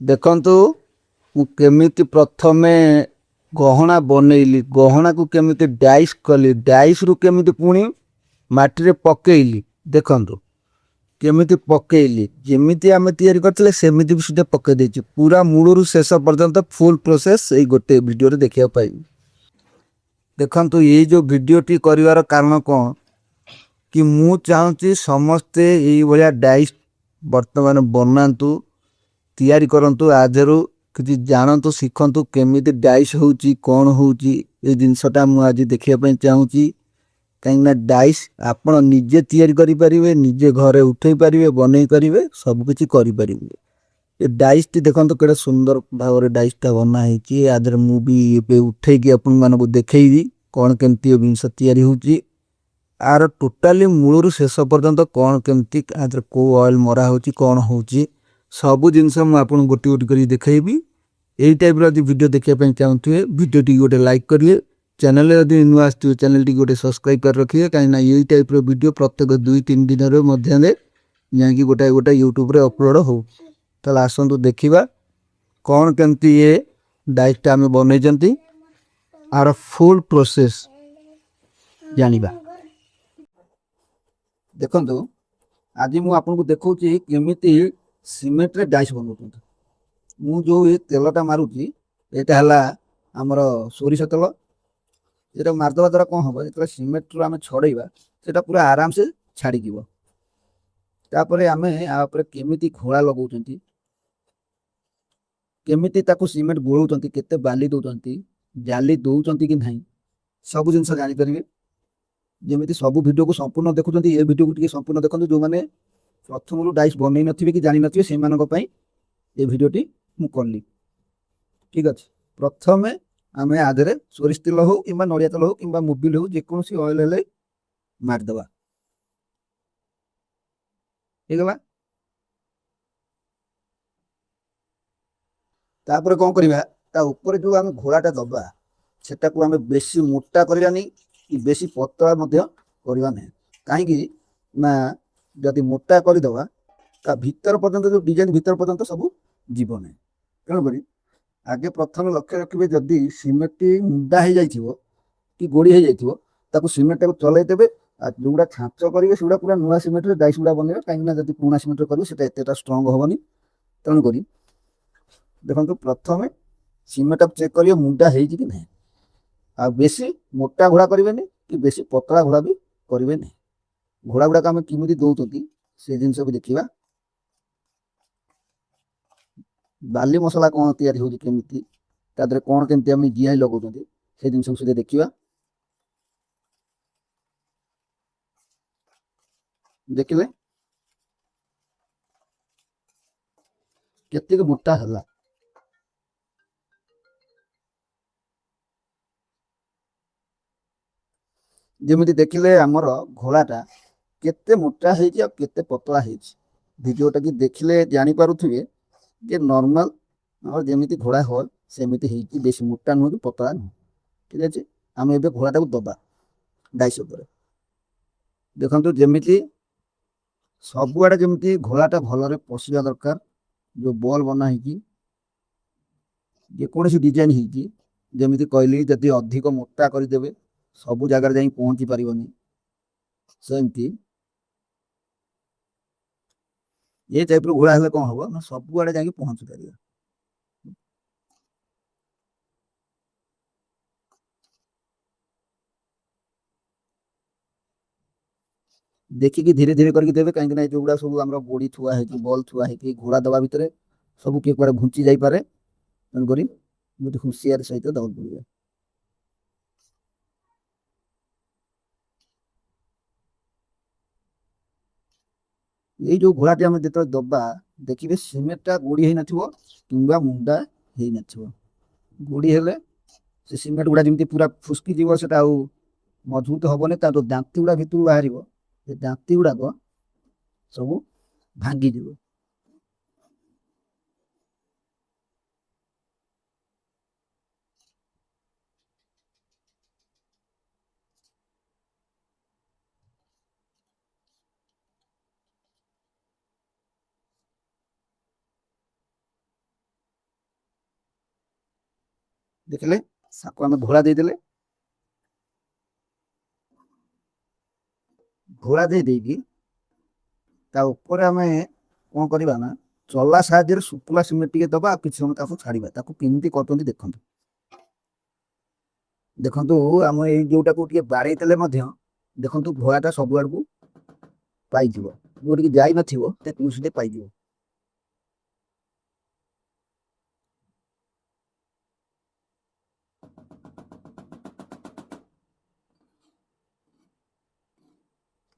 ଦେଖନ୍ତୁ ମୁଁ କେମିତି ପ୍ରଥମେ ଗହଣା ବନେଇଲି, ଗହଣାକୁ କେମିତି ଡାଇସ୍ କଲି, ଡାଇସ୍ରୁ କେମିତି ପୁଣି ମାଟିରେ ପକେଇଲି। ଦେଖନ୍ତୁ କେମିତି ପକେଇଲି, ଯେମିତି ଆମେ ତିଆରି କରିଥିଲେ ସେମିତି ବି ସୁଦ୍ଧା ପକେଇ ଦେଇଛି। ପୁରା ମୂଳରୁ ଶେଷ ପର୍ଯ୍ୟନ୍ତ ଫୁଲ୍ ପ୍ରୋସେସ୍ ଏଇ ଗୋଟେ ଭିଡ଼ିଓରେ ଦେଖିବାକୁ ପାଇବି। ଦେଖନ୍ତୁ ଏଇ ଯେଉଁ ଭିଡ଼ିଓଟି କରିବାର କାରଣ କ'ଣ କି ମୁଁ ଚାହୁଁଛି ସମସ୍ତେ ଏଇଭଳିଆ ଡାଇସ୍ ବର୍ତ୍ତମାନ ବନାନ୍ତୁ, ତିଆରି କରନ୍ତୁ, ଆଦେହରୁ କିଛି ଜାଣନ୍ତୁ, ଶିଖନ୍ତୁ କେମିତି ଡାଇସ୍ ହେଉଛି, କ'ଣ ହେଉଛି। ଏ ଜିନିଷଟା ମୁଁ ଆଜି ଦେଖିବା ପାଇଁ ଚାହୁଁଛି। କାହିଁକିନା ଡାଇସ୍ ଆପଣ ନିଜେ ତିଆରି କରିପାରିବେ, ନିଜେ ଘରେ ଉଠେଇ ପାରିବେ, ବନେଇ ପାରିବେ, ସବୁକିଛି କରିପାରିବେ। ଏ ଡାଇସ୍ଟି ଦେଖନ୍ତୁ କେଡ଼େ ସୁନ୍ଦର ଭାବରେ ଡାଇସ୍ଟା ବନା ହେଇଛି। ଆଦେହରେ ମୁଁ ବି ଏବେ ଉଠେଇକି ଆପଣମାନଙ୍କୁ ଦେଖେଇବି କ'ଣ କେମିତି ଏ ଜିନିଷ ତିଆରି ହେଉଛି। ଆର ଟୋଟାଲି ମୂଳରୁ ଶେଷ ପର୍ଯ୍ୟନ୍ତ କ'ଣ କେମିତି ଆଦେହରେ କେଉଁ ଅଏଲ୍ ମରା ହେଉଛି, କ'ଣ ହେଉଛି, ସବୁ ଜିନିଷ ମୁଁ ଆପଣଙ୍କୁ ଗୋଟି ଗୋଟି କରି ଦେଖେଇବି। এই ଟାଇପ୍ର ଯଦି ଭିଡ଼ିଓ ଦେଖିବା ପାଇଁ ଚାହୁଁଥିବେ ଭିଡ଼ିଓଟିକୁ ଗୋଟେ ଲାଇକ୍ କରିବେ, ଚ୍ୟାନେଲରେ ଯଦି ନୂଆ ଆସିଥିବେ ଚ୍ୟାନେଲଟିକୁ ଗୋଟେ ସବସ୍କ୍ରାଇବ୍ କରି ରଖିବେ। କାହିଁକିନା ଏଇ ଟାଇପ୍ର ଭିଡ଼ିଓ ପ୍ରତ୍ୟେକ 2-3 ଦିନର ମଧ୍ୟରେ ଯାଇକି ଗୋଟାଏ ୟୁଟ୍ୟୁବରେ ଅପଲୋଡ଼ ହଉ। ତାହେଲେ ଆସନ୍ତୁ ଦେଖିବା କ'ଣ କେମିତି ଏ ଡାଇସ୍ଟା ଆମେ ବନେଇଛନ୍ତି, ଆର ଫୁଲ୍ ପ୍ରୋସେସ୍ ଜାଣିବା। ଦେଖନ୍ତୁ ଆଜି ମୁଁ ଆପଣଙ୍କୁ ଦେଖାଉଛି କେମିତି ସିମେଣ୍ଟରେ ଡାଇସ୍ ବନାଉଛନ୍ତି। ମୁଁ ଯେଉଁ ଏ ତେଲଟା ମାରୁଛି ଏଇଟା ହେଲା ଆମର ସୋରିଷ ତେଲ। ଏଇଟା ମାରିଦେବା ଦ୍ୱାରା କ'ଣ ହେବ, ଯେତେବେଳେ ସିମେଣ୍ଟରୁ ଆମେ ଛଡ଼େଇବା ସେଇଟା ପୁରା ଆରାମସେ ଛାଡ଼ିଯିବ। ତାପରେ ଆମେ ଆ ଉପରେ କେମିତି ଘୋଳା ଲଗାଉଛନ୍ତି, କେମିତି ତାକୁ ସିମେଣ୍ଟ ଗୋଳଉଛନ୍ତି, କେତେ ବାଲି ଦେଉଛନ୍ତି, ଜାଲି ଦେଉଛନ୍ତି କି ନାହିଁ, ସବୁ ଜିନିଷ ଜାଣିପାରିବେ। ଯେମିତି ସବୁ ଭିଡ଼ିଓକୁ ସମ୍ପୂର୍ଣ୍ଣ ଦେଖୁଛନ୍ତି, ଏ ଭିଡ଼ିଓକୁ ଟିକେ ସମ୍ପୂର୍ଣ୍ଣ ଦେଖନ୍ତୁ। ଯେଉଁମାନେ ପ୍ରଥମରୁ ଡାଇସ୍ ବନେଇ ନଥିବେ କି ଜାଣିନଥିବେ ସେମାନଙ୍କ ପାଇଁ ଏ ଭିଡ଼ିଓଟି ମୁଁ କଲି। ଠିକ୍ ଅଛି, ପ୍ରଥମେ ଆମେ ଆଦେହରେ ସୋରିଷ ତେଲ ହେଉ କିମ୍ବା ନଡ଼ିଆ ତେଲ ହେଉ କିମ୍ବା ମୋବିଲ ହେଉ, ଯେକୌଣସି ଅଏଲ୍ ହେଲେ ମାରିଦେବା। ହେଇଗଲା। ତାପରେ କ'ଣ କରିବା, ତା ଉପରେ ଯେଉଁ ଆମେ ଘୋଳାଟା ଦେବା ସେଟାକୁ ଆମେ ବେଶୀ ମୋଟା କରିବାନି କି ବେଶୀ ପତଳା ମଧ୍ୟ କରିବା ନାହିଁ। କାହିଁକି ନା ଯଦି ମୋଟା କରିଦେବା ତା ଭିତର ପର୍ଯ୍ୟନ୍ତ ଯେଉଁ ଡିଜାଇନ୍ ଭିତର ପର୍ଯ୍ୟନ୍ତ ସବୁ ଯିବ ନାହିଁ। ତେଣୁକରି ଆଗେ ପ୍ରଥମେ ଲକ୍ଷ୍ୟ ରଖିବେ, ଯଦି ସିମେଣ୍ଟଟି ମୁଣ୍ଡା ହେଇଯାଇଥିବ କି ଗୋଡ଼ି ହେଇଯାଇଥିବ ତାକୁ ସିମେଣ୍ଟଟାକୁ ଚଲାଇଦେବେ। ଆଉ ଯେଉଁଗୁଡ଼ା ଛାଞ୍ଚ କରିବେ ସେଗୁଡ଼ା ପୁରା ନୂଆ ସିମେଣ୍ଟରେ ଡାଇସ୍ ଗୁଡ଼ା ବନେଇବେ। କାହିଁକିନା ଯଦି ପୁରୁଣା ସିମେଣ୍ଟରେ କରିବେ ସେଟା ଏତେଟା ଷ୍ଟ୍ରଙ୍ଗ ହେବନି। ତେଣୁକରି ଦେଖନ୍ତୁ ପ୍ରଥମେ ସିମେଣ୍ଟଟାକୁ ଚେକ୍ କରିବେ ମୁଣ୍ଡା ହେଇଛି କି ନାହିଁ। ଆଉ ବେଶୀ ମୋଟା ଘୋଡ଼ା କରିବେନି କି ବେଶୀ ପତଳା ଘୋଡ଼ା ବି କରିବେ ନାହିଁ। ଘୋଡ଼ା ଗୁଡ଼ାକ ଆମେ କେମିତି ଦେଉଛନ୍ତି ସେ ଜିନିଷ ବି ଦେଖିବା। ବାଲି ମସଲା କ'ଣ ତିଆରି ହେଉଛି, କେମିତି ତା ଦେହରେ କ'ଣ କେମିତି ଆମେ ଜିଆଇ ଲଗାଉଛନ୍ତି ସେ ଜିନିଷକୁ ସେଠି ଦେଖିବା। ଦେଖିଲେ କେତିକି ମୋଟା ହେଲା। ଯେମିତି ଦେଖିଲେ ଆମର ଘୋଳାଟା କେତେ ମୋଟା ହେଇଛି ଆଉ କେତେ ପତଳା ହେଇଛି। ଭିଡ଼ିଓଟା କି ଦେଖିଲେ ଜାଣିପାରୁଥିବେ ଯେ ନର୍ମାଲ ଆମର ଯେମିତି ଘୋଡ଼ା হয় ସେମିତି ହେଇଛି, ବେଶୀ ମୋଟା ନୁହଁ କି ପତଳା ନୁହଁ। ଠିକ୍ ଅଛି, ଆମେ ଏବେ ଘୋଳାଟାକୁ ଦେବା ଡାଇସ୍ ଉପରେ। ଦେଖନ୍ତୁ ଯେମିତି ସବୁଆଡ଼େ ଯେମିତି ଘୋଳାଟା ଭଲରେ ପଶିବା ଦରକାର। ଯେଉଁ ବଲ୍ ବନା ହେଇଛି, ଯେକୌଣସି ଡିଜାଇନ୍ ହେଇଛି, ଯେମିତି କହିଲି ଯଦି ଅଧିକ ମୋଟା କରିଦେବେ ସବୁ ଜାଗାରେ ଯାଇ ପହଞ୍ଚି ପାରିବନି। ସେମିତି ଏ ଟାଇପ୍ର ଘୋଳା ହେଲେ କ'ଣ ହେବ ନା ସବୁଆଡ଼େ ଯାଇକି ପହଞ୍ଚି ପାରିବ। ଦେଖିକି ଧୀରେ ଧୀରେ କରିକି ଦେବେ, କାହିଁକିନା ଏ ଯେଉଁଗୁଡ଼ା ସବୁ ଆମର ଗୋଡ଼ି ଥୁଆ ହେଇଛି, ବଲ୍ ଥୁଆ ହେଇକି ଘୋଡ଼ା ଦେବା ଭିତରେ ସବୁ କିଏ କୁଆଡ଼େ ଘୁଞ୍ଚି ଯାଇପାରେ। ତେଣୁକରି ବହୁତ ହୁସିଆର ସହିତ ଦେବାକୁ ପଡ଼ିବ। ଏଇ ଯେଉଁ ଘୋଳାଟି ଆମେ ଯେତେବେଳେ ଦେବା ଦେଖିବେ ସିମେଣ୍ଟଟା ଗୋଡ଼ି ହେଇନଥିବ କିମ୍ବା ମୁଣ୍ଡା ହେଇନଥିବ। ଗୋଡ଼ି ହେଲେ ସେ ସିମେଣ୍ଟ ଗୁଡ଼ା ଯେମିତି ପୁରା ଫୁସ୍କି ଯିବ, ସେଟା ଆଉ ମଜବୁତ ହେବନି। ତା ଯେଉଁ ଦାନ୍ତି ଗୁଡ଼ା ଭିତରୁ ବାହାରିବ, ସେ ଦାନ୍ତି ଗୁଡ଼ାକ ସବୁ ଭାଙ୍ଗିଯିବ। ଦେଖିଲେ ତାକୁ ଆମେ ଘୋଡ଼ା ଦେଇଦେଲେ, ଘୋଡ଼ା ଦେଇକି ତା ଉପରେ ଆମେ କ'ଣ କରିବା ନା ଚଲା ସାହାଯ୍ୟରେ ଶୁଖିଲା ସିମେଣ୍ଟ ଟିକେ ଦେବା ଆଉ କିଛି ସମୟ ତାକୁ ଛାଡ଼ିବା। ତାକୁ କେମିତି କରୁଛନ୍ତି ଦେଖନ୍ତୁ। ଦେଖନ୍ତୁ ଆମ ଏଇ ଯୋଉଟାକୁ ଟିକେ ବାଡ଼େଇ ଦେଲେ ମଧ୍ୟ ଦେଖନ୍ତୁ ଘୋଡ଼ାଟା ସବୁଆଡ଼କୁ ପାଇଯିବ, ଯୋଉଠିକି ଯାଇନଥିବ ସେ ତୁଳସୀଟେ ପାଇଯିବ।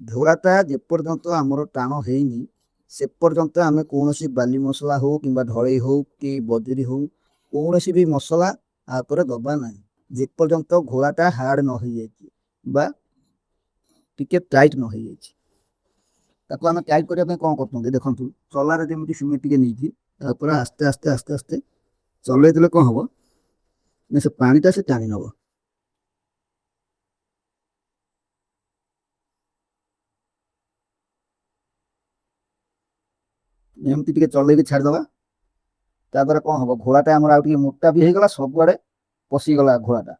ଘୋଡ଼ାଟା ଯେପର୍ଯ୍ୟନ୍ତ ଆମର ଟାଣ ହେଇନି ସେ ପର୍ଯ୍ୟନ୍ତ ଆମେ କୌଣସି ବାଲି ମସଲା ହଉ କିମ୍ବା ଢଳେଇ ହଉ କି ବଜୁରି ହଉ କୌଣସି ବି ମସଲା ଆ ଉପରେ ଦବା ନାହିଁ। ଯେପର୍ଯ୍ୟନ୍ତ ଘୋଡ଼ାଟା ହାର୍ଡ଼ ନ ହେଇଯାଇଛି ବା ଟିକେ ଟାଇଟ୍ ନ ହେଇଯାଇଛି। ତାକୁ ଆମେ ଟାଇଟ୍ କରିବା ପାଇଁ କ'ଣ କରୁଛନ୍ତି ଦେଖନ୍ତୁ, ଚଲାରେ ଯେମିତି ସିମେଣ୍ଟ ଟିକେ ନେଇକି ତାପରେ ଆସ୍ତେ ଆସ୍ତେ ଆସ୍ତେ ଆସ୍ତେ ଚଲେଇ ଦେଲେ କ'ଣ ହବ ନା ସେ ପାଣିଟା ସେ ଟାଣି ନେବ। ଏମିତି ଟିକେ ଚଲେଇକି ଛାଡ଼ିଦେବା। ତା ଦ୍ୱାରା କ'ଣ ହବ, ଘୋଡ଼ାଟା ଆମର ଆଉ ଟିକେ ମୋଟା ବି ହେଇଗଲା, ସବୁଆଡ଼େ ପଶିଗଲା ଘୋଡ଼ାଟା।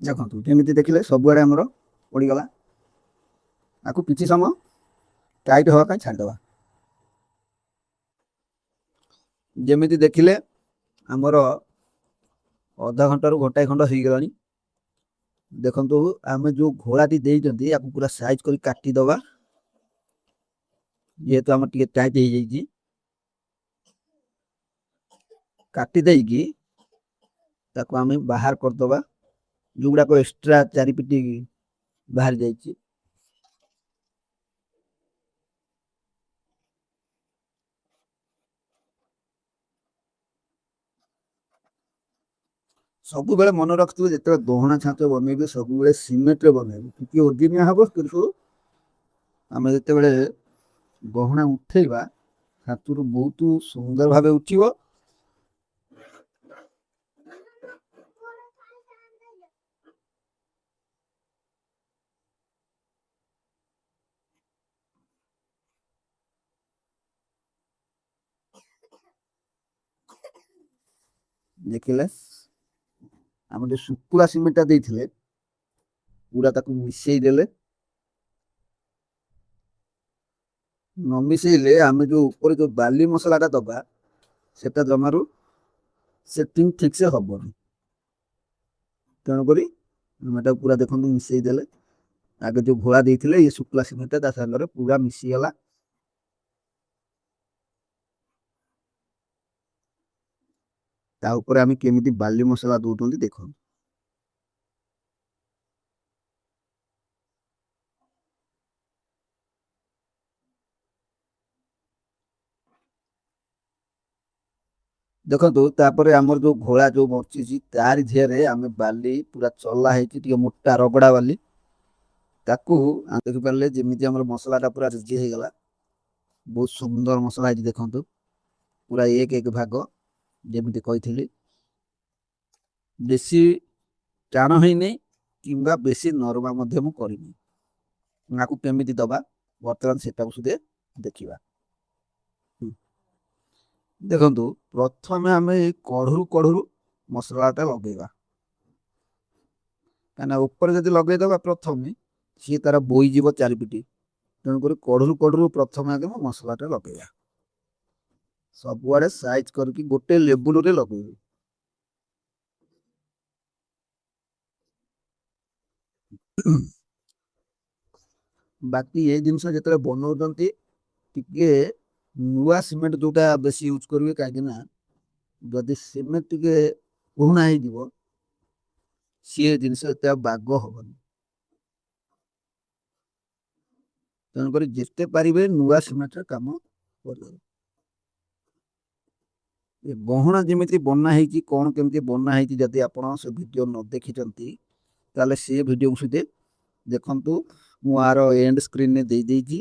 ଦେଖନ୍ତୁ ଯେମିତି ଦେଖିଲେ ସବୁଆଡ଼େ ଆମର ପଡ଼ିଗଲା। ତାକୁ କିଛି ସମୟ ଟାଇଟ୍ ହେବା ପାଇଁ ଛାଡ଼ିଦେବା। ଯେମିତି ଦେଖିଲେ ଆମର ଅଧା ଘଣ୍ଟାରୁ ଘଣ୍ଟାଏ ଖଣ୍ଡ ହେଇଗଲାଣି। ଦେଖନ୍ତୁ ଆମେ ଯେଉଁ ଘୋଡ଼ାଟି ଦେଇଛନ୍ତି ୟାକୁ ପୁରା ସାଇଜ୍ କରି କାଟିଦେବା। ଯେହେତୁ ଆମର ଟିକେ ଟାଇଟ୍ ହେଇଯାଇଛି, କାଟି ଦେଇକି ତାକୁ ଆମେ ବାହାର କରିଦେବା। ଯେଉଁଗୁଡ଼ାକ ଏକ୍ସଟ୍ରା ଚାରିପିଟି ବାହାରି ଯାଇଛି। ସବୁବେଳେ ମନେ ରଖିଥିବେ ଯେତେବେଳେ ଗହଣା ଛାଞ୍ଚ ବନେଇବେ ସବୁବେଳେ ସିମେଣ୍ଟରେ ବନେଇବେ, ଟିକେ ଓଜନିଆ ହେବ କିନ୍ତୁ ଆମେ ଯେତେବେଳେ ଗହଣା ଉଠେଇବା ଛାତରୁ ବହୁତ ସୁନ୍ଦର ଭାବେ ଉଠିବ। ଦେଖିଲେ ଆମେ ଯେଉଁ ଶୁକୁଲା ସିମେଣ୍ଟଟା ଦେଇଥିଲେ ପୁରା ତାକୁ ମିଶେଇ ଦେଲେ। ନ ମିଶେଇଲେ ଆମେ ଯେଉଁ ଉପରେ ଯେଉଁ ବାଲି ମସଲାଟା ଦବା ସେଟା ଜମାରୁ ସେଟିଂ ଠିକ୍ ସେ ହବନି। ତେଣୁକରି ଆମେ ଏଟାକୁ ପୁରା ଦେଖନ୍ତୁ ମିଶେଇ ଦେଲେ। ଆଗେ ଯେଉଁ ଘୋଳା ଦେଇଥିଲେ ଇଏ ଶୁକୁଲା ସିମେଣ୍ଟଟା ତା ସାଙ୍ଗରେ ପୁରା ମିଶିଗଲା। ତା ଉପରେ ଆମେ କେମିତି ବାଲି ମସଲା ଦଉଛନ୍ତି ଦେଖନ୍ତୁ। ଦେଖନ୍ତୁ ତାପରେ ଆମର ଯେଉଁ ଘୋଳା ଯେଉଁ ବଞ୍ଚିଛି ତାରି ଧିଅରେ ଆମେ ବାଲି ପୁରା ଚଲା ହେଇଛି ଟିକେ ମୋଟା ରଗଡ଼ା ବାଲି ତାକୁ ଦେଖିପାରିଲେ ଯେମିତି ଆମର ମସଲାଟା ପୁରା ରେଡି ହେଇଗଲା। ବହୁତ ସୁନ୍ଦର ମସଲା ହେଇଛି ଦେଖନ୍ତୁ, ପୁରା ଏକ ଏକ ଭାଗ ଯେମିତି କହିଥିଲି। ବେଶୀ ଟାଣ ହେଇନି କିମ୍ବା ବେଶୀ ନରମା ମଧ୍ୟ ମୁଁ କରିନି। ଆକୁ କେମିତି ଦବା ବର୍ତ୍ତମାନ ସେଟାକୁ ସୁଧେ ଦେଖିବା। ଦେଖନ୍ତୁ ପ୍ରଥମେ ଆମେ ଏଇ କଢ଼ରୁ ମସଲାଟା ଲଗେଇବା। କାହିଁକିନା ଉପରେ ଯଦି ଲଗେଇଦେବା ପ୍ରଥମେ ସିଏ ତାର ବୋହିଯିବ ଚାରିପିଟି। ତେଣୁକରି କଢ଼ରୁ ପ୍ରଥମେ ଆଗେ ମସଲାଟା ଲଗେଇବା। ସବୁଆଡ଼େ ସାଇଜ୍ କରିକି ଗୋଟେ ଲେବୁଲରେ ଲଗେଇବେ। ବାକି ଏ ଜିନିଷ ଯେତେବେଳେ ବନଉଛନ୍ତି ଟିକେ ନୂଆ ସିମେଣ୍ଟ ଯେଉଁଟା ବେଶୀ ୟୁଜ୍ କରିବେ, କାହିଁକିନା ଯଦି ସିମେଣ୍ଟ ଟିକେ ପୁରୁଣା ହେଇଯିବ ସିଏ ଜିନିଷ ଏତେ ଆଉ ବାଗ ହବନି। ତେଣୁକରି ଯେତେ ପାରିବେ ନୂଆ ସିମେଣ୍ଟରେ କାମ କରିବେ। ଏ ଗହଣା ଯେମିତି ବନା ହେଇଛି କ'ଣ କେମିତି ବନା ହେଇଛି ଯଦି ଆପଣ ସେ ଭିଡ଼ିଓ ନ ଦେଖିଛନ୍ତି ତାହେଲେ ସେ ଭିଡ଼ିଓକୁ ସୁଧେ ଦେଖନ୍ତୁ। ମୁଁ ଆର ଏଣ୍ଡ ସ୍କ୍ରିନ୍ରେ ଦେଇଦେଇଛି,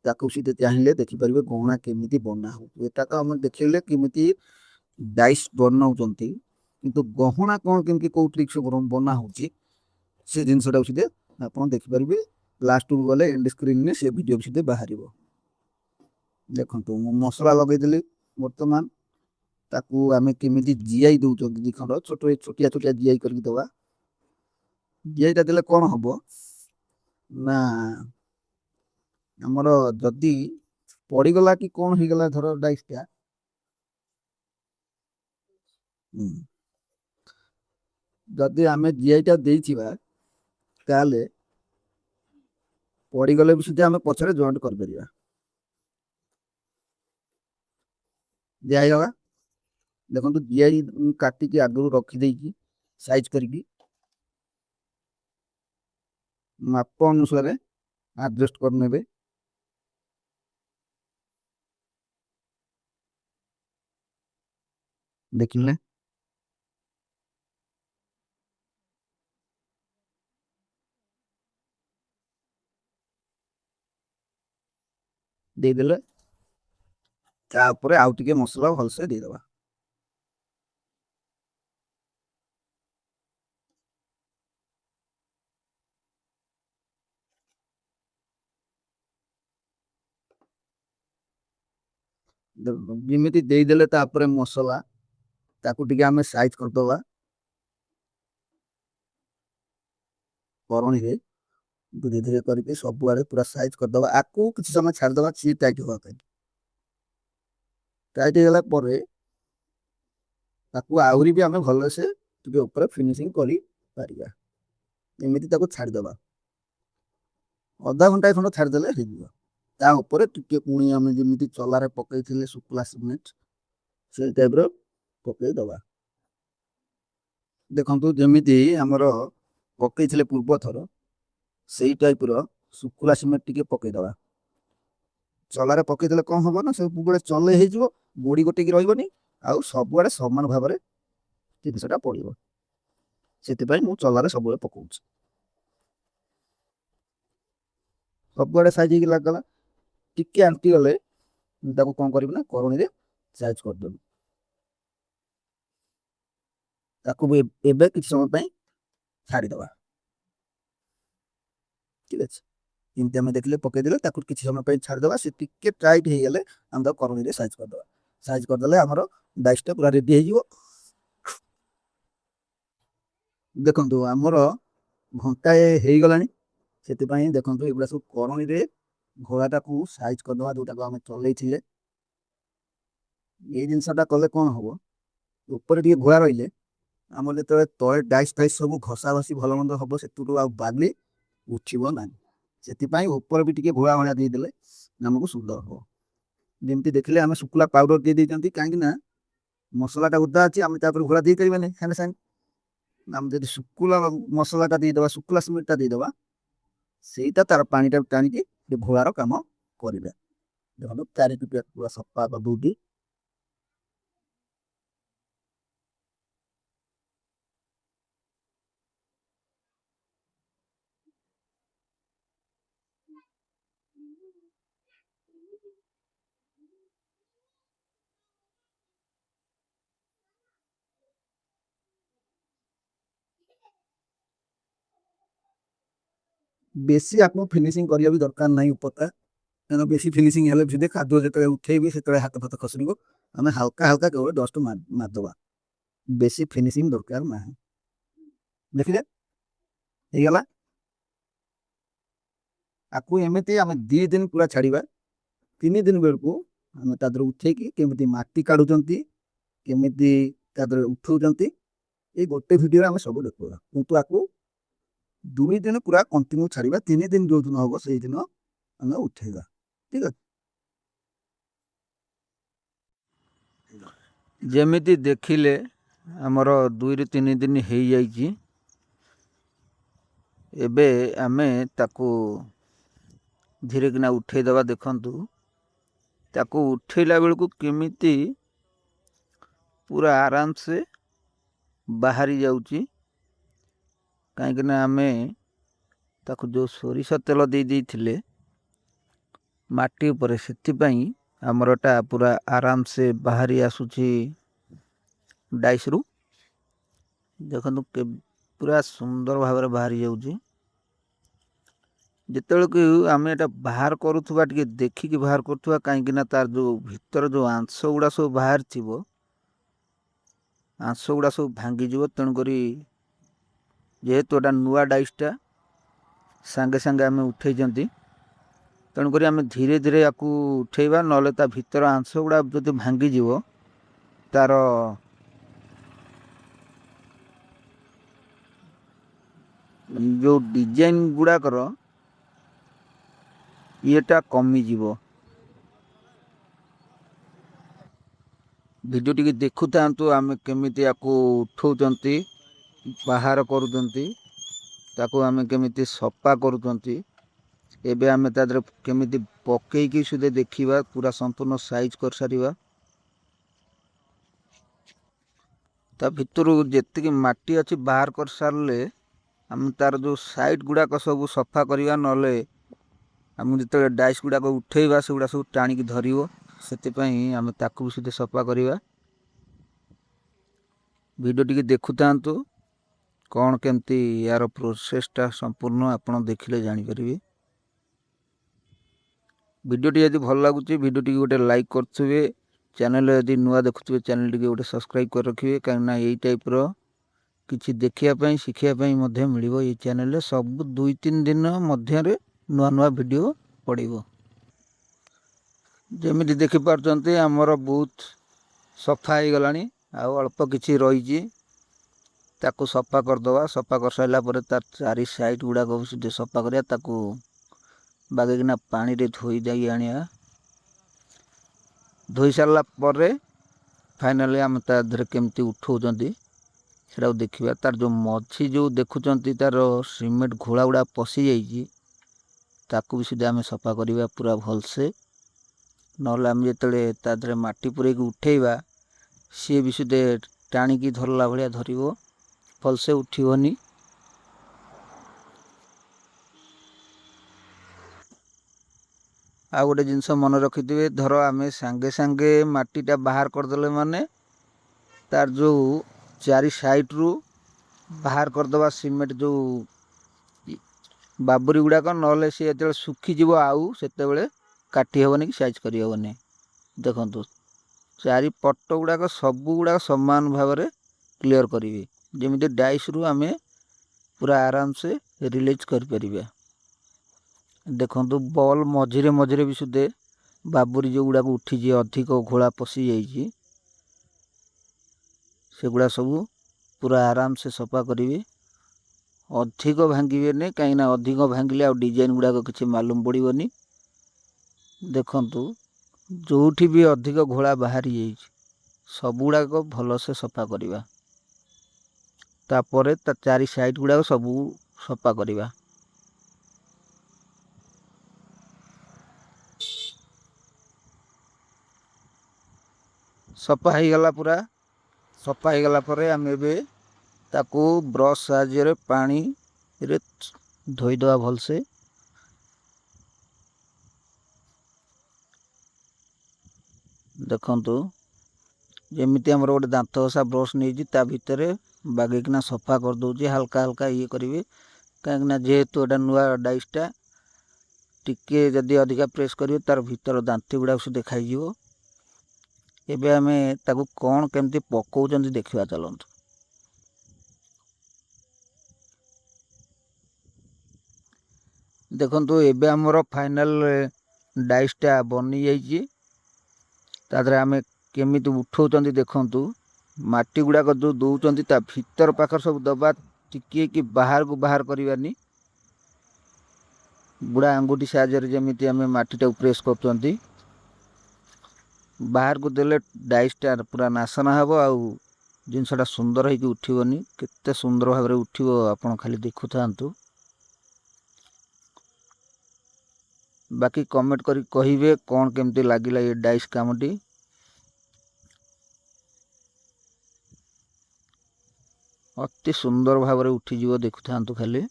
ତାକୁ ସିଧେ ଚାହିଁଲେ ଦେଖିପାରିବେ ଗହଣା କେମିତି ବନା ହେଉଛି। ଏଟା ତ ଆମେ ଦେଖିଲେ କେମିତି ଡାଇସ୍ ବନାଉଛନ୍ତି, କିନ୍ତୁ ଗହଣା କ'ଣ କେମିତି କେଉଁ ଟ୍ରିକ୍ସ ବନା ହେଉଛି ସେ ଜିନିଷଟାକୁ ସିଧେ ଆପଣ ଦେଖିପାରିବେ। ଲାଷ୍ଟକୁ ଗଲେ ଏଣ୍ଡ ସ୍କ୍ରିନ୍ରେ ସେ ଭିଡ଼ିଓ ସିଧେ ବାହାରିବ। ଦେଖନ୍ତୁ ମୁଁ ମସଲା ଲଗେଇଦେଲି ବର୍ତ୍ତମାନ ତାକୁ ଆମେ କେମିତି ଜିଆଇ ଦଉଛନ୍ତି ଦି ଖଣ୍ଡ ଛୋଟିଆ ଛୋଟିଆ ଜିଆଇ କରିକି ଦବା। ଜିଆଇଟା ଦେଲେ କଣ ହବ ନା ଆମର ଯଦି ପଡିଗଲା କି କଣ ହେଇଗଲା ଧର ଡାଇସଟା ଯଦି ଆମେ ଜିଆଇଟା ଦେଇଥିବା ତାହେଲେ ପଡିଗଲେ ବି ସୁଦ୍ଧା ଆମେ ପଛରେ ଜଏଣ୍ଟ କରିପାରିବା। ଦିଆ ହେଇଗଲା ଦେଖନ୍ତୁ ଜିଆଇ କାଟିକି ଆଗରୁ ରଖିଦେଇକି ସାଇଜ କରିକି ମାପ ଅନୁସାରେ ଆଡଜଷ୍ଟ କରିନେବେ। ଦେଖିଲେ ଦେଇଦେଲେ ତାପରେ ଆଉ ଟିକେ ମସଲା ଭଲସେ ଦେଇଦବା। ଯେମିତି ଦେଇଦେଲେ ତାପରେ ମସଲା ତାକୁ ଟିକେ ଆମେ ସାଇଜ କରିଦବା କରଣୀରେ ଧୀରେ ଧୀରେ କରିକି ସବୁଆଡେ ପୁରା ସାଇଜ କରିଦବା ଆକୁ କିଛି ସମୟ ଛାଡିଦବା ସିଏ ଟାଇଟ୍ ହବା ପାଇଁ। ଟାଇଟ୍ ହେଇଗଲା ପରେ ତାକୁ ଆହୁରି ବି ଆମେ ଭଲସେ ଟିକେ ଉପରେ ଫିନିସିଂ କରିପାରିବା। ଏମିତି ତାକୁ ଛାଡିଦବା ଅଧା ଘଣ୍ଟାଏ ଖଣ୍ଡ ଛାଡିଦେଲେ ହେଇଯିବ। ତା ଉପରେ ଟିକେ ପୁଣି ଆମେ ଯେମିତି ଚଲାରେ ପକେଇଥିଲେ ଶୁକ୍ଲା ସିମେଣ୍ଟ ସେଇ ଟାଇପ ର ପକେଇ ଦବା। ଦେଖନ୍ତୁ ଯେମିତି ଆମର ପକେଇଥିଲେ ପୂର୍ବ ଥର ସେଇ ଟାଇପ ର ଶୁକୁଲା ସିମେଣ୍ଟ ଟିକେ ପକେଇଦବା। ଚଲାରେ ପକେଇଦେଲେ କଣ ହବ ନା ସବୁବେଳେ ଚଲେଇ ହେଇଯିବ ଗୋଡି ଗୋଟେକି ରହିବନି ଆଉ ସବୁଆଡେ ସମାନ ଭାବରେ ଜିନିଷଟା ପଡିବ। ସେଥିପାଇଁ ମୁଁ ଚଲାରେ ସବୁବେଳେ ପକଉଛି। ସବୁଆଡେ ସାଇଜ ହେଇକି ଲାଗିଗଲା ଟିକେ ଆଣ୍ଟି ଗଲେ ତାକୁ କଣ କରିବି ନା କରଣୀରେ ସାଇଜ କରିଦେବି। ତାକୁ ଏବେ କିଛି ସମୟ ପାଇଁ ଛାଡିଦବା। ଠିକ ଅଛି ଏମିତି ଆମେ ଦେଖିଲେ ପକେଇଦେଲେ ତାକୁ କିଛି ସମୟ ପାଇଁ ଛାଡିଦବା ସେ ଟିକେ ଟାଇଟ୍ ହେଇଗଲେ ଆମେ ତାକୁ କରଣୀରେ ସାଇଜ କରିଦବା। ସାଇଜ କରିଦେଲେ ଆମର ଡାଇସ ଟା ପୁରା ରେଡି ହେଇଯିବ। ଦେଖନ୍ତୁ ଆମର ଘଣ୍ଟାଏ ହେଇଗଲାଣି ସେଥିପାଇଁ ଦେଖନ୍ତୁ ଏଗୁଡା ସବୁ କରଣୀରେ ଘୋଳାଟାକୁ ସାଇଜ କରିଦବା ଯୋଉଟାକୁ ଆମେ ଚଲେଇଥିଲେ। ଏଇ ଜିନିଷ ଟା କଲେ କଣ ହବ ଉପରେ ଟିକେ ଘୋଳା ରହିଲେ ଆମର ଯେତେବେଳେ ତଳେ ଡାଇସ୍ ଫାଇସ୍ ସବୁ ଘଷା ଘଷି ଭଲ ମନ୍ଦ ହବ ସେଥିରୁ ଆଉ ବାଲି ଉଠିବ ନାହିଁ ସେଥିପାଇଁ ଉପରେ ବି ଟିକେ ଘୋଳା ଭଳିଆ ଦେଇଦେଲେ ଆମକୁ ସୁନ୍ଦର ହବ। ଯେମିତି ଦେଖିଲେ ଆମେ ଶୁଖୁଲା ପାଉଡର ଦେଇ ଦେଇଛନ୍ତି କାହିଁକି ନା ମସଲା ଟା ଓଦା ଅଛି ଆମେ ତାପରେ ଘୋଳା ଦେଇପାରିବାନି ସାଙ୍ଗେ ସାଙ୍ଗେ ଆମେ ଯଦି ଶୁକୁଲା ମସଲା ଟା ଦେଇଦବା ଶୁକୁଲା ସିମେଣ୍ଟ ଟା ଦେଇଦବା ସେଇଟା ତାର ପାଣି ଟା ଟାଣିକି ସେ ଘୋଳାର କାମ କରିବେ। ଦେଖନ୍ତୁ ଚାରିପିଟିଆ ପୁରା ସଫା କରିଦଉଛି। ବେଶୀ ଆପଣଙ୍କୁ ଫିନିସିଂ କରିବା ବି ଦରକାର ନାହିଁ ଉପରଟା କାରଣ ବେଶୀ ଫିନିସିଂ ହେଲେ ବି କାଦୁଅ ଯେତେବେଳେ ଉଠେଇବି ସେତେବେଳେ ହାତ ଫାତ ଖସିବ ଆମେ ହାଲକା ହାଲକା କେବଳ ଡଷ୍ଟ ମାରିଦବା ବେଶୀ ଫିନିସିଂ ଦରକାର ନାହିଁ। ଦେଖିଲେ ହେଇଗଲା। ଆକୁ ଏମିତି ଆମେ 2 ଦିନ ପୁରା ଛାଡିବା 3 ଦିନ ବେଳକୁ ଆମେ ତା ଦେହରେ ଉଠେଇକି କେମିତି ମାଟି କାଢୁଛନ୍ତି କେମିତି ତା ଦେହରେ ଉଠଉଛନ୍ତି ଏଇ ଗୋଟେ ଭିଡିଓରେ ଆମେ ସବୁ ଦେଖେଇବା କିନ୍ତୁ ଆକୁ 2 ଦିନ ପୁରା କଣ୍ଟିନ୍ୟୁ ଛାଡିବା 3 ଦିନ ଯୋଉ ଦିନ ହବ ସେଇଦିନ ଆମେ ଉଠେଇବା ଠିକ ଅଛି। ଯେମିତି ଦେଖିଲେ ଆମର 2 ରୁ 3 ଦିନ ହେଇଯାଇଛି। ଏବେ ଆମେ ତାକୁ ଧୀରେ କିନା ଉଠେଇଦବା ଦେଖନ୍ତୁ ତାକୁ ଉଠେଇଲା ବେଳକୁ କେମିତି ପୁରା ଆରାମସେ ବାହାରି ଯାଉଛି କାହିଁକିନା ଆମେ ତାକୁ ଯେଉଁ ସୋରିଷ ତେଲ ଦେଇ ଦେଇଥିଲେ ମାଟି ଉପରେ ସେଥିପାଇଁ ଆମରଟା ପୁରା ଆରାମସେ ବାହାରି ଆସୁଛି ଡାଇସରୁ ଦେଖନ୍ତୁ ପୁରା ସୁନ୍ଦର ଭାବରେ ବାହାରି ଯାଉଛି। ଯେତେବେଳକୁ ଆମେ ଏଇଟା ବାହାର କରୁଥିବା ଟିକେ ଦେଖିକି ବାହାର କରୁଥିବା, କାହିଁକିନା ତାର ଯେଉଁ ଭିତର ଯେଉଁ ଅଂଶ ଗୁଡ଼ା ସବୁ ବାହାରିଥିବ, ଅଂଶ ଗୁଡ଼ା ସବୁ ଭାଙ୍ଗିଯିବ। ତେଣୁକରି ଯେହେତୁ ଏଇଟା ନୂଆ ଡାଇସ୍ଟା ସାଙ୍ଗେ ସାଙ୍ଗେ ଆମେ ଉଠେଇଛନ୍ତି, ତେଣୁକରି ଆମେ ଧୀରେ ଧୀରେ ୟାକୁ ଉଠେଇବା, ନହେଲେ ତା ଭିତର ଅଂଶ ଗୁଡ଼ା ଯଦି ଭାଙ୍ଗିଯିବ ତାର ଯେଉଁ ଡିଜାଇନ୍ ଗୁଡ଼ାକର ଇଏଟା କମିଯିବ। ଭିଡ଼ିଓ ଟିକେ ଦେଖୁଥାନ୍ତୁ ଆମେ କେମିତି ୟାକୁ ଉଠଉଛନ୍ତି, ବାହାର କରୁଛନ୍ତି, ତାକୁ ଆମେ କେମିତି ସଫା କରୁଛନ୍ତି। ଏବେ ଆମେ ତା ଦେହରେ କେମିତି ପକେଇକି ସୁଦ୍ଧା ଦେଖିବା, ପୁରା ସମ୍ପୂର୍ଣ୍ଣ ସାଇଜ୍ କରିସାରିବା। ତା ଭିତରୁ ଯେତିକି ମାଟି ଅଛି ବାହାର କରିସାରିଲେ ଆମେ ତାର ଯେଉଁ ସାଇଡ଼୍ ଗୁଡ଼ାକ ସବୁ ସଫା କରିବା, ନହେଲେ ଆମକୁ ଯେତେବେଳେ ଡାଇସ୍ ଗୁଡ଼ାକ ଉଠେଇବା ସେଗୁଡ଼ା ସବୁ ଟାଣିକି ଧରିବ। ସେଥିପାଇଁ ଆମେ ତାକୁ ବି ସୁଦ୍ଧା ସଫା କରିବା। ଭିଡ଼ିଓ ଟିକେ ଦେଖୁଥାନ୍ତୁ, କ'ଣ କେମିତି ୟାର ପ୍ରୋସେସ୍ଟା ସମ୍ପୂର୍ଣ୍ଣ ଆପଣ ଦେଖିଲେ ଜାଣିପାରିବେ। ଭିଡ଼ିଓଟି ଯଦି ଭଲ ଲାଗୁଛି ଭିଡ଼ିଓଟିକି ଗୋଟେ ଲାଇକ୍ କରୁଥିବେ, ଚ୍ୟାନେଲ୍ ଯଦି ନୂଆ ଦେଖୁଥିବେ ଚ୍ୟାନେଲ୍ ଟିକେ ଗୋଟେ ସବସ୍କ୍ରାଇବ୍ କରି ରଖିବେ, କାହିଁକିନା ଏଇ ଟାଇପ୍ର କିଛି ଦେଖିବା ପାଇଁ ଶିଖିବା ପାଇଁ ମଧ୍ୟ ମିଳିବ। ଏଇ ଚ୍ୟାନେଲରେ ସବୁ 2-3 ଦିନ ମଧ୍ୟରେ ନୂଆ ନୂଆ ଭିଡ଼ିଓ ପଡ଼ିବ। ଯେମିତି ଦେଖିପାରୁଛନ୍ତି ଆମର ବହୁତ ସଫା ହେଇଗଲାଣି, ଆଉ ଅଳ୍ପ କିଛି ରହିଛି। ତାକୁ ସଫା କରିଦେବା। ସଫା କରିସାରିଲା ପରେ ତାର ଚାରି ସାଇଡ଼୍ ଗୁଡ଼ାକ ବି ସଫା କରିବା। ତାକୁ ବାଗେଇକିନା ପାଣିରେ ଧୋଇ ଦେଇ ଆଣିବା। ଧୋଇ ସାରିଲା ପରେ ଫାଇନାଲି ଆମେ ତା ଦେହରେ କେମିତି ଉଠଉଛନ୍ତି ସେଟାକୁ ଦେଖିବା। ତାର ଯେଉଁ ମଝି ଯେଉଁ ଦେଖୁଛନ୍ତି ତାର ସିମେଣ୍ଟ ଘୋଳା ଗୁଡ଼ା ପଶିଯାଇଛି, ତାକୁ ବି ସୁଦ୍ଧା ଆମେ ସଫା କରିବା ପୁରା ଭଲସେ। ନହେଲେ ଆମେ ଯେତେବେଳେ ତା ଦେହରେ ମାଟି ପୁରେଇକି ଉଠେଇବା ସିଏ ବି ସୁଦ୍ଧା ଟାଣିକି ଧରିଲା ଭଳିଆ ଧରିବ, ଭଲସେ ଉଠିବନି। ଆଉ ଗୋଟେ ଜିନିଷ ମନେ ରଖିଥିବେ, ଧର ଆମେ ସାଙ୍ଗେ ସାଙ୍ଗେ ମାଟିଟା ବାହାର କରିଦେଲେ ମାନେ ତାର ଯେଉଁ ଚାରି ସାଇଡ଼୍ରୁ ବାହାର କରିଦେବା ସିମେଣ୍ଟ ଯେଉଁ ବାବୁରି ଗୁଡ଼ାକ, ନହେଲେ ସେ ଯେତେବେଳେ ଶୁଖିଯିବ ଆଉ ସେତେବେଳେ କାଟି ହେବନି କି ସାଇଜ୍ କରିହେବନି। ଦେଖନ୍ତୁ ଚାରିପଟ ଗୁଡ଼ାକ ସବୁ ଗୁଡ଼ାକ ସମାନ ଭାବରେ କ୍ଲିଅର୍ କରିବେ, ଯେମିତି ଡାଇସ୍ରୁ ଆମେ ପୁରା ଆରାମସେ ରିଲିଜ୍ କରିପାରିବା। ଦେଖନ୍ତୁ ବଲ୍ ମଝିରେ ମଝିରେ ବି ସୁଦ୍ଧା ବାବୁରି ଯେଉଁଗୁଡ଼ାକ ଉଠିଛି, ଅଧିକ ଘୋଳା ପଶିଯାଇଛି, ସେଗୁଡ଼ା ସବୁ ପୁରା ଆରାମସେ ସଫା କରିବେ। ଅଧିକ ଭାଙ୍ଗିବେନି, କାହିଁକିନା ଅଧିକ ଭାଙ୍ଗିଲେ ଆଉ ଡିଜାଇନ୍ ଗୁଡ଼ାକ କିଛି ମାଲୁମ ପଡ଼ିବନି। ଦେଖନ୍ତୁ ଯେଉଁଠି ବି ଅଧିକ ଘୋଳା ବାହାରି ଯାଇଛି ସବୁଗୁଡ଼ାକ ଭଲସେ ସଫା କରିବା। ତାପରେ ତା ଚାରି ସାଇଡ଼୍ ଗୁଡ଼ାକ ସବୁ ସଫା କରିବା। ସଫା ହେଇଗଲା ପୁରା। ସଫା ହେଇଗଲା ପରେ ଆମେ ଏବେ ତାକୁ ବ୍ରସ୍ ସାହାଯ୍ୟରେ ପାଣିରେ ଧୋଇଦେବା ଭଲସେ। ଦେଖନ୍ତୁ ଯେମିତି ଆମର ଗୋଟେ ଦାନ୍ତ ଘଷା ବ୍ରସ୍ ନେଇଛି, ତା ଭିତରେ ବାଗେଇକିନା ସଫା କରିଦେଉଛି। ହାଲକା ହାଲକା ଇଏ କରିବେ, କାହିଁକିନା ଯେହେତୁ ଏଇଟା ନୂଆ ଡାଇସ୍ଟା, ଟିକେ ଯଦି ଅଧିକା ପ୍ରେସ୍ କରିବେ ତାର ଭିତର ଦାନ୍ତି ଗୁଡ଼ାକ ସବୁ ଦେଖାଯିବ। ଏବେ ଆମେ ତାକୁ କ'ଣ କେମିତି ପକାଉଛନ୍ତି ଦେଖିବା, ଚାଲନ୍ତୁ। ଦେଖନ୍ତୁ ଏବେ ଆମର ଫାଇନାଲ୍ ଡାଇସ୍ଟା ବନି ଯାଇଛି। ତା ଦେହରେ ଆମେ କେମିତି ଉଠଉଛନ୍ତି ଦେଖନ୍ତୁ। ମାଟି ଗୁଡ଼ାକ ଯେଉଁ ଦେଉଛନ୍ତି ତା ଭିତର ପାଖରେ ସବୁ ଦେବା, ଟିକିଏ କି ବାହାରକୁ ବାହାର କରିବାନି। ବୁଢ଼ା ଆଙ୍ଗୁଠି ସାହାଯ୍ୟରେ ଯେମିତି ଆମେ ମାଟିଟାକୁ ପ୍ରେସ୍ କରୁଛନ୍ତି, ବାହାରକୁ ଦେଲେ ଡାଇସ୍ଟା ପୁରା ନାସନା ହେବ, ଆଉ ଜିନିଷଟା ସୁନ୍ଦର ହେଇକି ଉଠିବନି। କେତେ ସୁନ୍ଦର ଭାବରେ ଉଠିବ ଆପଣ ଖାଲି ଦେଖୁଥାନ୍ତୁ। ବାକି କମେଣ୍ଟ କରି କହିବେ କ'ଣ କେମିତି ଲାଗିଲା ଏ ଡାଇସ୍ କାମଟି। ଅତି ସୁନ୍ଦର ଭାବରେ ଉଠିଯିବ, ଦେଖୁଥାନ୍ତୁ ଖାଲି।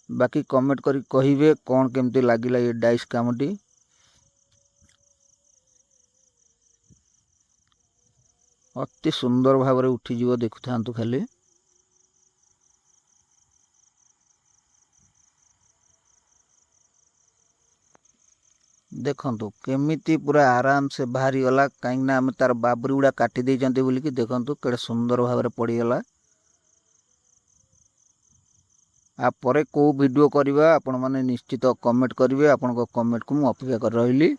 ବାକି କମେଣ୍ଟ କରି କହିବେ କ'ଣ କେମିତି ଲାଗିଲା ଏ ଡାଇସ୍ କାମଟି। ଅତି ସୁନ୍ଦର ଭାବରେ ଉଠିଯିବ। ଦେଖୁଥାନ୍ତୁ ଖାଲି। ଦେଖନ୍ତୁ କେମିତି ପୁରା ଆରାମ ସେ ବାହାରିଗଲା, କାହିଁକିନା ଆମେ ତାର ବାବରି ଗୁଡ଼ା କାଟି ଦେଇଛନ୍ତି ବୋଲିକି। ଦେଖନ୍ତୁ କେଡ଼େ ସୁନ୍ଦର ଭାବରେ ପଡ଼ିଗଲା। ଆ ପରେ କେଉଁ ଭିଡ଼ିଓ କରିବା ଆପଣମାନେ ନିଶ୍ଚିତ କମେଣ୍ଟ କରିବେ। ଆପଣଙ୍କ କମେଣ୍ଟକୁ ମୁଁ ଅପେକ୍ଷା କରି ରହିଲି।